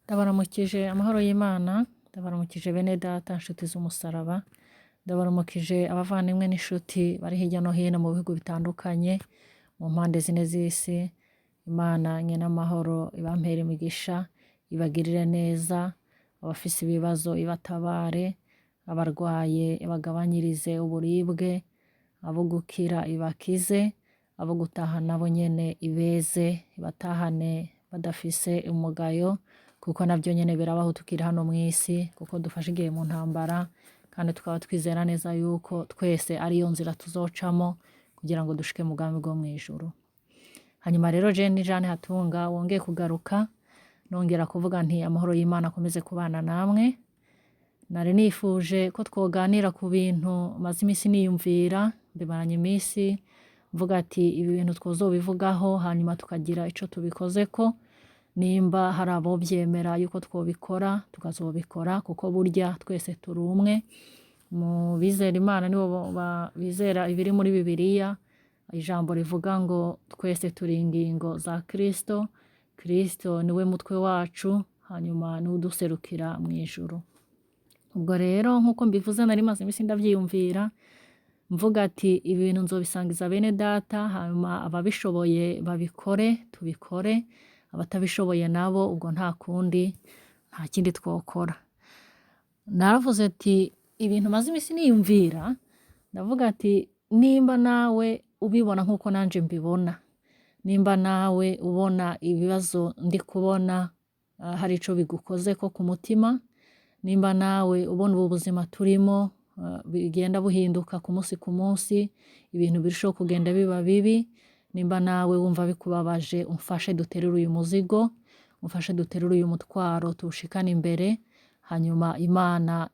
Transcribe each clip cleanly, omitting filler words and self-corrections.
Ndabaramukije amahoro y'Imana, ndabaramukije bene data nshuti z'umusaraba, ndabaramukije abavandimwe n'inshuti bari hirya no hino mu bihugu bitandukanye, mu mpande zine z'isi. Imana nyenamahoro ibampere imigisha, ibagirire neza, abafise ibibazo ibatabare, abarwaye ibagabanyirize uburibwe, abo gukira ibakize, abo gutaha nabo nyene ibeze, ibatahane badafise umugayo, kuko navyo nyene birabaho tukiri hano mw'isi, kuko dufashe igihe mu ntambara, kandi tukaba twizera neza yuko twese ariyo nzira tuzocamo kugira ngo dushike mu bwami bwo mw'ijuru. Hanyuma rero je ni Jane Hatunga wongeye kugaruka, nongera kuvuga nti amahoro y'Imana akomeze kubana namwe. Nari nifuje ko twoganira ku bintu maze imisi niyumvira, mbimaranye imisi mvuga ati ibi bintu twozobivugaho hanyuma tukagira ico tubikozeko, nimba hari abovyemera yuko twobikora tukazobikora, kuko burya twese turi umwe. Mu bizera Imana nibo bizera ibiri muri Bibiliya, ijambo rivuga ngo twese turi ingingo za Kristo, Kristo niwe mutwe wacu, hanyuma niwe uduserukira mw'ijuru. Ubwo rero nk'uko mbivuze nari maze imisi ndavyiyumvira, mvuga ati ibi bintu nzobisangiza bene data, hanyuma ababishoboye babikore, tubikore, abatabishoboye nabo ubwo nta kundi, nta kindi twokora. Naravuze ati ibintu maze imisi niyumvira, ndavuga ati nimba nawe ubibona nk'uko nanje mbibona, nimba nawe ubona ibibazo ndi kubona hari ico bigukozeko ku mutima, nimba nawe ubona ubu buzima turimo bigenda buhinduka ku munsi ku munsi, ibintu birushaho kugenda biba bibi, nimba nawe wumva bikubabaje, umfashe duterure uyu muzigo, umfashe duterure uyu mutwaro tuwushikane imbere, hanyuma Imana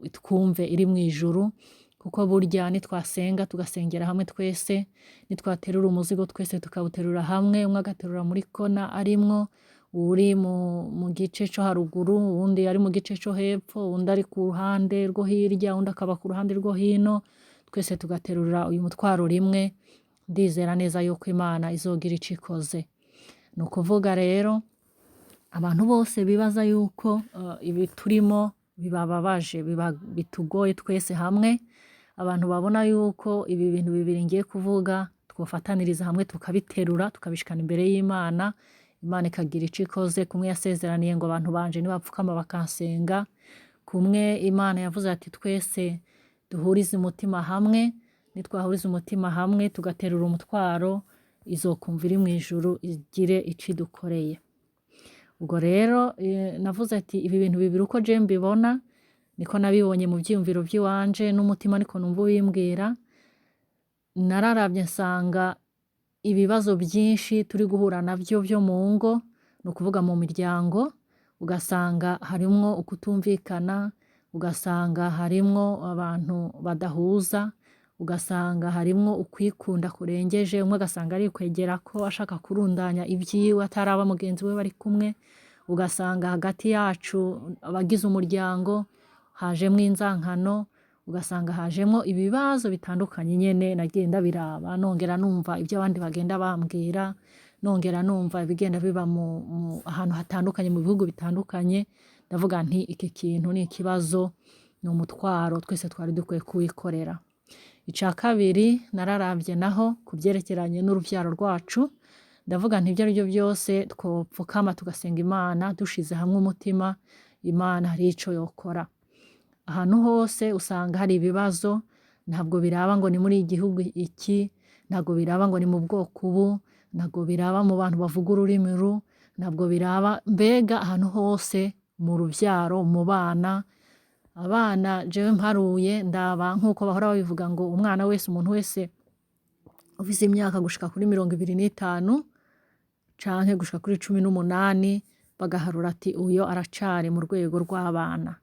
itwumve iri mw'ijuru, kuko burya nitwasenga tugasengera hamwe twese, nitwaterura umuzigo twese tukawuterura hamwe, umwe agaterura muri kona arimwo, uri mu gice co haruguru, uwundi ari mu gice co hepfo, uwundi ari ku ruhande rwo hirya, uwundi akaba ku ruhande rwo hino, twese tugaterura uyu mutwaro rimwe, ndizera neza yuko Imana izogira ico ikoze. Ni ukuvuga rero abantu bose bibaza yuko ibi turimo bibababaje, bitugoye twese hamwe, abantu babona yuko ibi bintu bibiri ngiye kuvuga twofataniriza hamwe tukabiterura tukabishikana imbere y'Imana, Imana ikagira ico ikoze. Kumwe yasezeraniye ngo abantu banje nibapfukama bakansenga, kumwe Imana yavuze ati twese duhurize umutima hamwe, nitwahuriza umutima hamwe tugaterura umutwaro, izokumva iri mw'ijuru igire ico idukoreye. Ubwo rero navuze ati ibi bintu bibiri uko je mbibona niko nabibonye mu vyiyumviro vyiwanje, n'umutima niko numva ubimbwira. Nararavye nsanga ibibazo vyinshi turi guhura navyo vyo mu ngo, ni ukuvuga mu miryango, ugasanga harimwo ukutumvikana, ugasanga harimwo abantu badahuza, ugasanga harimwo ukwikunda kurengeje, umwe agasanga arikwegerako ashaka kurundanya ivyiwe ataraba mugenzi we bari kumwe, ugasanga hagati yacu abagize umuryango hajemwo inzankano, ugasanga hajemwo ibibazo bitandukanye nyene nagiye ndabiraba, nongera numva ivyo abandi bagenda bambwira, nongera numva ibigenda biba ahantu hatandukanye mu bihugu bitandukanye, ndavuga nti iki kintu ni ikibazo, ni umutwaro twese twari dukwiye kuwikorera. Ica kabiri nararavye naho ku vyerekeranye n'uruvyaro rwacu, ndavuga nti ivyo arivyo vyose twopfukama tugasenga Imana dushize hamwe umutima, Imana hari ico yokora. Ahantu hose usanga hari ibibazo, ntabwo biraba ngo ni muri igihugu iki, ntabwo biraba ngo ni mu bwoko ubu, ntabwo biraba mu bantu bavuga ururimi ru, ntabwo biraba, mbega ahantu hose mu ruvyaro, mu bana. Abana jewe mparuye ndaba nk'uko bahora babivuga ngo umwana wese, umuntu wese ufise imyaka gushika kuri 25 canke gushika kuri 18 bagaharura ati uyo aracari mu rwego rw'abana.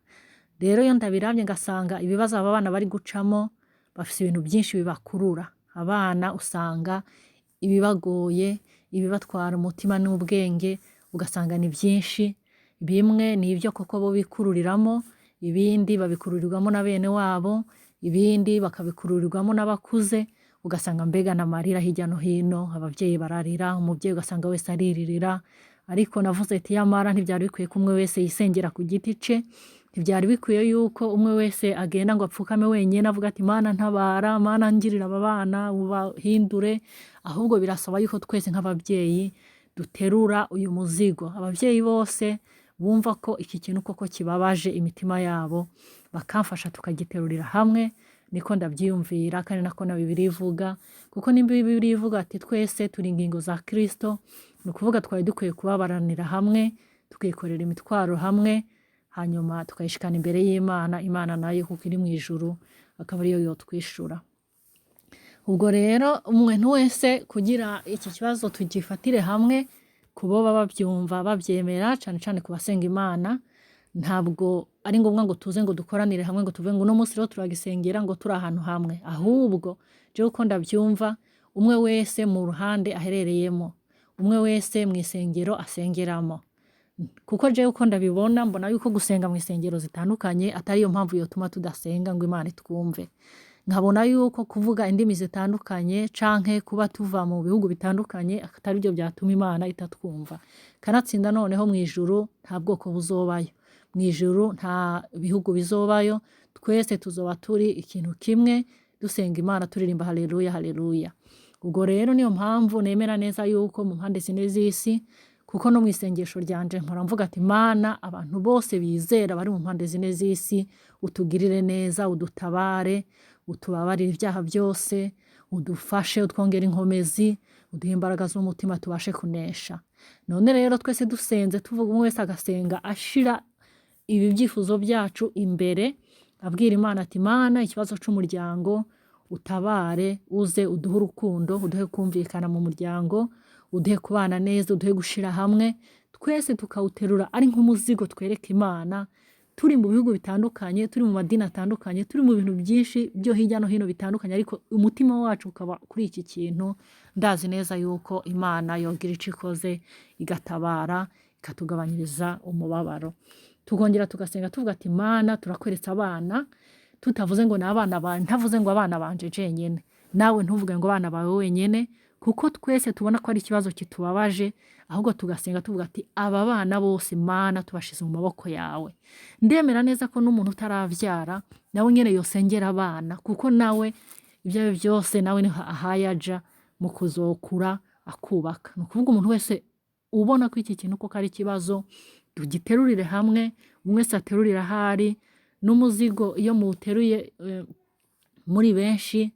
Rero iyo ndabiravye ngasanga ibibazo aba bana bari gucamo bafise ibintu vyinshi bibakurura. Abana usanga ibibagoye, ibibatwara umutima n'ubwenge, ugasanga ni vyinshi, bimwe ni ivyo koko bo bikururiramo, ibindi babikururirwamo na bene wabo, ibindi bakabikururirwamo n'abakuze, ugasanga mbega n'amarira hirya no hino, abavyeyi bararira, umuvyeyi ugasanga wese ariririra, ariko navuze ati yamara ntibyari bikwiye ko umwe wese yisengera ku giti ce, ntibyari bikwiye yuko umwe wese agenda ngo apfukame wenyine avuga ati Mana ntabara, Mana ngirira aba bana ubahindure, ahubwo birasaba yuko twese nk'ababyeyi duterura uyu muzigo. Ababyeyi bose bumva ko iki kintu koko kibabaje imitima yabo bakamfasha tukagiterurira hamwe, niko ndabyiyumvira kandi nako na Bibiliya ivuga, kuko nimba Bibiliya ivuga ati twese turi ingingo za Kristo, ni ukuvuga twari dukwiye kubabaranira hamwe, tukikorera imitwaro hamwe, hanyuma tukayishikana imbere y'Imana, Imana nayo kuko iri mu ijuru akaba ariyo yotwishura. Ubwo rero umuntu wese kugira iki kibazo tugifatire hamwe, kubo baba babyumva babyemera, cyane cyane ku basenga Imana, ntabwo ari ngombwa ngo tuze ngo dukoranire hamwe ngo tuve ngo uno munsi rero turagisengera ngo turi ahantu hamwe, ahubwo jewe uko ndabyumva umwe wese mu ruhande aherereyemo, umwe wese mu isengero asengeramo, kuko jewe uko ndabibona mbona yuko gusenga mu isengero zitandukanye atari yo mpamvu yotuma tudasenga ngo Imana itwumve. Nkabona yuko kuvuga indimi zitandukanye canke kuba tuva mu bihugu bitandukanye atari byo byatuma Imana itatwumva. Kanatsinda noneho mu ijuru nta bwoko buzobayo, mu ijuru nta bihugu bizobayo, twese tuzoba turi ikintu kimwe dusenga Imana turirimba haleluya haleluya. Ubwo rero niyo mpamvu nemera neza yuko mu mpande zine z'isi, kuko no mu isengesho ryanje mpora mvuga ati Mana abantu bose bizera bari mu mpande zine z'isi utugirire neza, udutabare, utubabarire ibyaha byose, udufashe, utwongere inkomezi, uduhe imbaraga z'umutima tubashe kunesha. None rero twese dusenze tuvuga umwe wese agasenga ashira ibi byifuzo byacu imbere, abwira Imana ati Mana ikibazo c'umuryango utabare, uze uduhe urukundo, uduhe kumvikana mu muryango, uduhe kubana neza, uduhe gushira hamwe, twese tukawuterura ari nk'umuzigo twereka Imana, turi mu bihugu bitandukanye, turi mu madini atandukanye, turi mu bintu byinshi byo hirya no hino bitandukanye, ariko umutima wacu ukaba kuri iki kintu. Ndazi neza yuko Imana yogira ico ikoze igatabara, ikatugabanyiriza umubabaro. Tukongera tugasenga tuvuga ati Mana turakweretse abana, tutavuze ngo n'abana bawe, ntavuze ngo abana banje jenyene, nawe ntuvuge ngo abana bawe wenyene, kuko twese tubona ko ari ikibazo kitubabaje, ahubwo tugasenga tuvuga ati aba bana bose Mana tubashize mu maboko yawe. Ndemera neza ko n'umuntu utaravyara nawe nyene yosengera abana, kuko nawe ibyo byose nawe ni ahayaja mu kuzokura akubaka. Ni ukuvuga umuntu wese ubona ko iki kintu koko ari ikibazo tugiterurire hamwe, umwe wese aterurira ahari, n'umuzigo iyo muteruye muri benshi,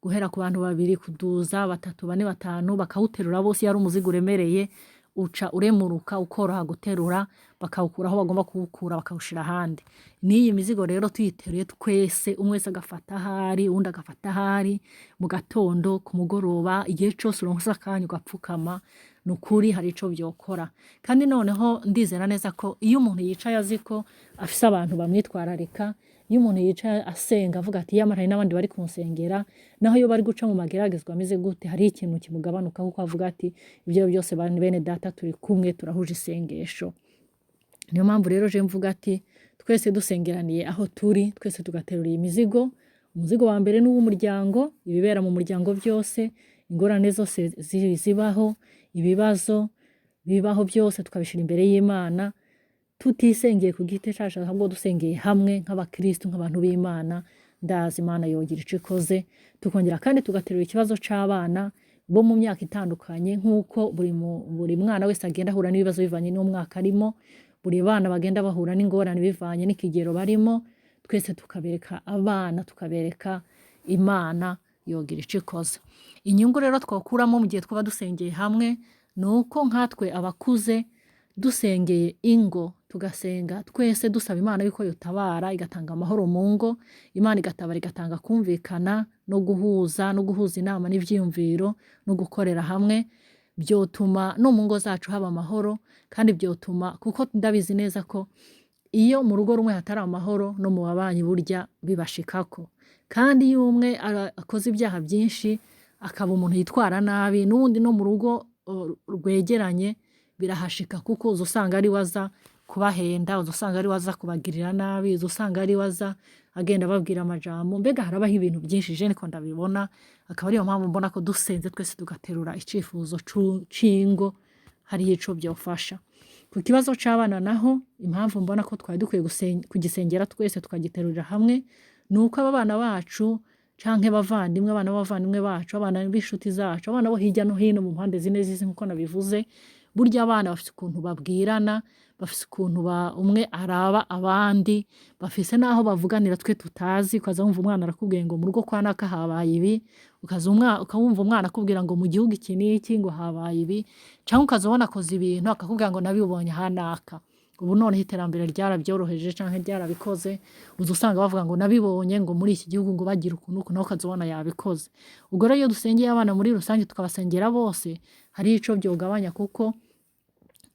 guhera ku bantu babiri kuduza batatu bane batanu bakawuterura bose, yari umuzigo uremereye uca uremuruka ukoroha guterura, bakawukura aho bagomba kuwukura bakawushira ahandi. N'iyi mizigo rero tuyiteruye twese, umwe wese agafata ahari, uwundi agafata ahari, mu gatondo, ku mugoroba, igihe cyose uronse akanya ugapfukama, nukuri hari ico byokora. Kandi noneho ndizera neza ko iyo umuntu yicaye azi ko afise abantu bamwitwararika, iyo umuntu yicaye asenga avuga ati yamara hari n'abandi bari kumusengera, naho iyo bari guca mu mageragezwa ameze gute hari ikintu kimugabanuka, kuko avuga ati ibyo byose bene data turi kumwe turahuje isengesho. Niyo mpamvu rero je mvuga ati twese dusengeraniye aho turi, twese tugaterura iyi mizigo. Umuzigo wa mbere n'uw'umuryango, ibibera mu muryango byose, ingorane zose zibaho, ibibazo bibaho byose tukabishira imbere y'Imana, tutisengeye ku giti cacu, ahubwo dusengeye hamwe nk'abakristo, nk'abantu b'Imana. Ndazi Imana yogira ico ikoze. Tukongera kandi tugaterura ikibazo c'abana bo mu myaka itandukanye, nk'uko buri mwana wese agenda ahura n'ibibazo bivanye n'umwaka arimo, buri bana bagenda bahura n'ingorane bivanye n'ikigero barimo, twese tukabereka abana, tukabereka Imana yogira ico ikoze. Inyungu rero twakuramo mu gihe twaba dusengeye hamwe, nuko nkatwe abakuze dusengeye ingo, tugasenga twese dusaba Imana yuko yotabara igatanga amahoro mu ngo, Imana igatabara igatanga kumvikana no guhuza inama n'ivyiyumviro no gukorera hamwe, byotuma no mu ngo zacu haba amahoro. Kandi byotuma, kuko ndabizi neza ko iyo mu rugo rumwe hatari amahoro no mu babanyi burya bibashikako. Kandi iyo umwe akoze ibyaha byinshi akaba umuntu yitwara nabi, n'ubundi no mu rugo rwegeranye birahashika, kuko uzusanga ari waza kubahenda, uzusanga ari waza kubagirira nabi, uzusanga ari waza agenda babwira amajambo, mbega harabaho ibintu byinshi je niko ndabibona. Akaba ariyo mpamvu mbona ko dusenze twese tugaterura icifuzo c'ingo, hariho ico byofasha. Ku kibazo c'abana naho impamvu mbona ko twari dukwiye kugisengera twese tukagiterurira hamwe ni uko aba bana bacu canke bavandimwe, abana b'abavandimwe bacu, abana b'inshuti zacu, abana bo hirya no hino mu mpande zine z'isi nk'uko nabivuze, burya abana bafise ukuntu babwirana, bafise ukuntu umwe araba abandi, bafise n'aho bavuganira twe tutazi, ukaza wumva umwana arakubwiye ngo mu rugo kwa naka habaye ibi, ukawumva umwana akubwira ngo mu gihugu iki n'iki ngo habaye ibi, canke ukaza ubona akoze ibintu akakubwira ngo nabibonye hanaka. Ubu noneho iterambere ryarabyoroheje canke ryarabikoze, uza usanga bavuga ngo nabibonye ngo muri iki gihugu ngo bagira ukuntu nawe ukaza ubona yabikoze. Ubwo rero iyo dusengeye abana muri rusange tukabasengera bose, hariho ico vyogabanya kuko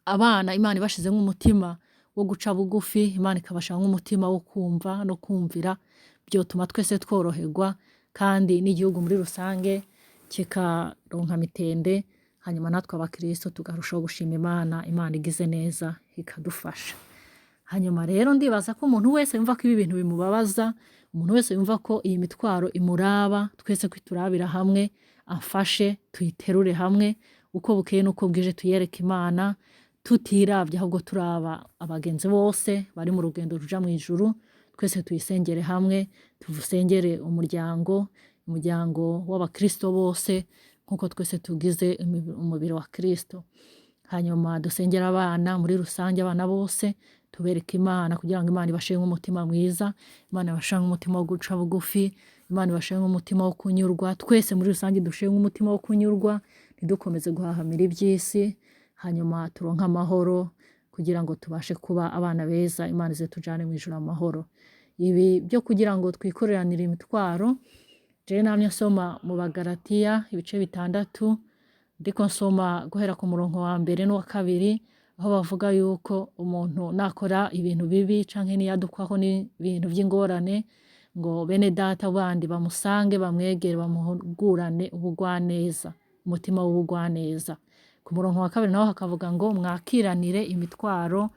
abana Imana ibashizemwo umutima wo guca bugufi, Imana ikabashiramwo umutima wo kumva no kumvira, vyotuma twese tworoherwa kandi n'igihugu muri rusange kikaronka mitende, hanyuma natwe abakristo tukarushaho gushima Imana, Imana igize neza ikadufasha. Hanyuma rero ndibaza ko umuntu wese yumva ko ibi bintu bimubabaza, umuntu wese yumva ko iyi mitwaro imuraba, twese kwiturabira hamwe, afashe tuyiterure hamwe, uko bukeye n'uko bwije tuyereke Imana, tutiravye ahubwo turaba abagenzi bose bari mu rugendo ruja mu ijuru, twese tuyisengere hamwe, tuvusengere umuryango w'abakristo bose nkuko twese tugize umubiri wa Kristo. Hanyuma dusengera abana muri rusange, abana bose tubereke Imana kugira ngo Imana ibashire nk'umutima mwiza, Imana ibashire nk'umutima wo guca bugufi, Imana ibashire nk'umutima wo kunyurwa, twese muri rusange dushire nk'umutima wo kunyurwa, ntidukomeze guhahamira iby'isi, hanyuma turonke amahoro kugira ngo tubashe kuba abana beza, Imana ize tujane mu ijuru amahoro. Ibi byo kugira ngo twikoreranire imitwaro, jewe namye nsoma mu Bagalatiya ibice 6, ndiko nsoma guhera ku murongo wa mbere n'uwa kabiri, aho bavuga yuko umuntu nakora ibintu bibi canke niyadukwaho n'ibintu vy'ingorane, ngo bene data bandi bamusange bamwegere bamuhugurane ubugwaneza, umutima w'ubugwaneza. Ku murongo wa kabiri naho hakavuga ngo mwakiranire imitwaro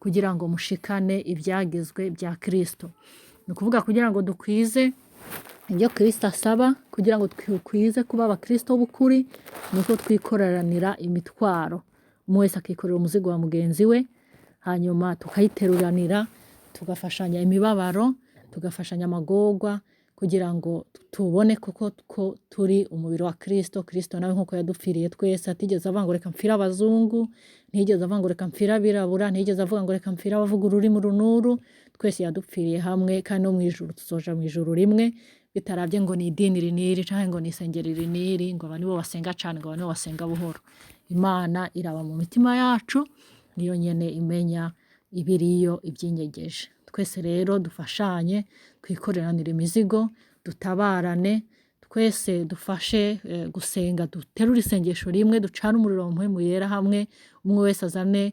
kugira ngo mushikane ibyagezwe bya Kristo. Ni ukuvuga kugira ngo dukwize ibyo Kristo asaba, kugira ngo twikwize kuba abakristo b'ukuri, nuko twikoreranira imitwaro, umwe wese akikorera umuzigo wa mugenzi we, hanyuma tukayiteruranira, tugafashanya imibabaro, tugafashanya amagorwa, kugira ngo tubone ko turi umubiri wa Kristo. Kristo nawe nkuko yadupfiriye twese, atigeze avuga ngo reka mpfira abazungu, ntiyigeze avuga ngo reka mpfira abirabura, ntiyigeze avuga ngo reka mpfira abavuga ururimi runuru, twese yadupfiriye hamwe, kandi no mu ijuru tuzoja mu ijuru rimwe, bitaravye ngo ni idini riniri canke ngo ni isengero riniri, ngo aba nibo basenga cane, ngo aba nibo basenga buhoro. Imana iraba mu mitima yacu, niyo nyene imenya ibiriyo ibyinyegeje. Twese rero dufashanye, twikoreranire imizigo, dutabarane, twese dufashe gusenga, duterure isengesho rimwe, ducane umuriro wa mpwemu yera hamwe, umwe wese azane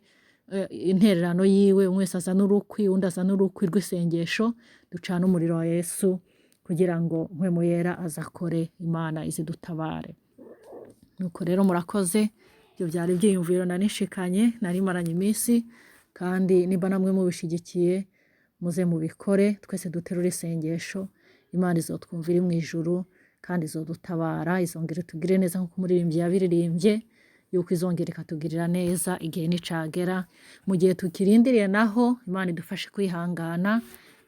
intererano yiwe, umwe wese azane urukwi, undi azane urukwi rw'isengesho, ducane umuriro wa Yesu kugira ngo mpwemu yera azakore, Imana izidutabare. Nuko rero murakoze, ibyo byari ibyiyumviro nanishikanye, narimaranye iminsi, kandi niba namwe mubishigikiye muze mubikore, twese duterure isengesho, Imana izotwumvira mu ijuru kandi izodutabara, izongera tugire neza nkuko umuririmbyi yabiririmbye, yuko izongera ikatugirira neza igihe nicagera. Mu gihe tukirindiriye naho Imana idufashe kwihangana,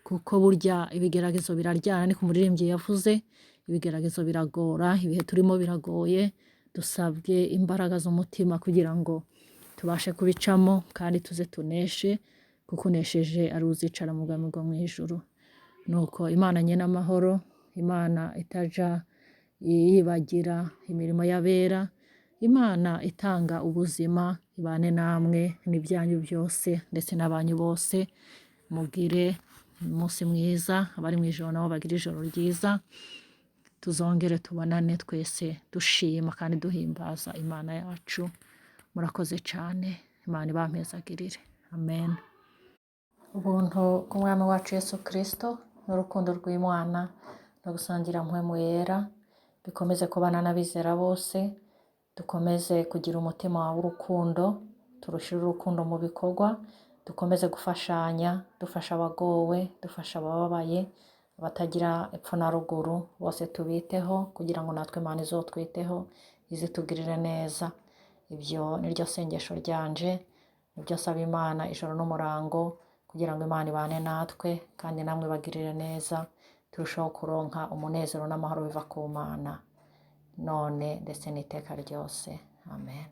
kuko burya ibigeragezo biraryana, niko umuririmbyi yavuze, ibigeragezo biragora, ibihe turimo biragoye, dusabwe imbaraga z'umutima kugira ngo tubashe kubicamo kandi tuze tuneshe, kuko unesheje ari uzicara mu bwami bwo mu ijuru. Nuko Imana nyene amahoro, Imana itaja yibagira imirimo y'abera, Imana itanga ubuzima, ibane namwe n'ibyanyu byose ndetse n'abanyu bose, mugire umunsi mwiza, abari mu ijoro nabo bagire ijoro ryiza, tuzongere tubonane twese dushima kandi duhimbaza Imana yacu. Murakoze cyane, Imana ibampezagirire, amen. Ubuntu bw'umwami wacu Yesu Kristo n'urukundo rw'Imana no gusangira mpwemu yera bikomeze kubana n'abizera bose, dukomeze kugira umutima w'urukundo, turushire urukundo mu bikorwa, dukomeze gufashanya, dufasha abagowe, dufasha abababaye, abatagira epfo na ruguru, bose tubiteho kugira ngo natwe Imana izotwiteho, izitugirire neza. ibyo niryo sengesho ryanje, nibyo saba Imana ijoro n'umurango, kugira ngo Imana ibane natwe kandi namwe bagirire neza, turushaho kuronka umunezero n'amahoro biva ku Mana none ndetse n'iteka ryose. Amen.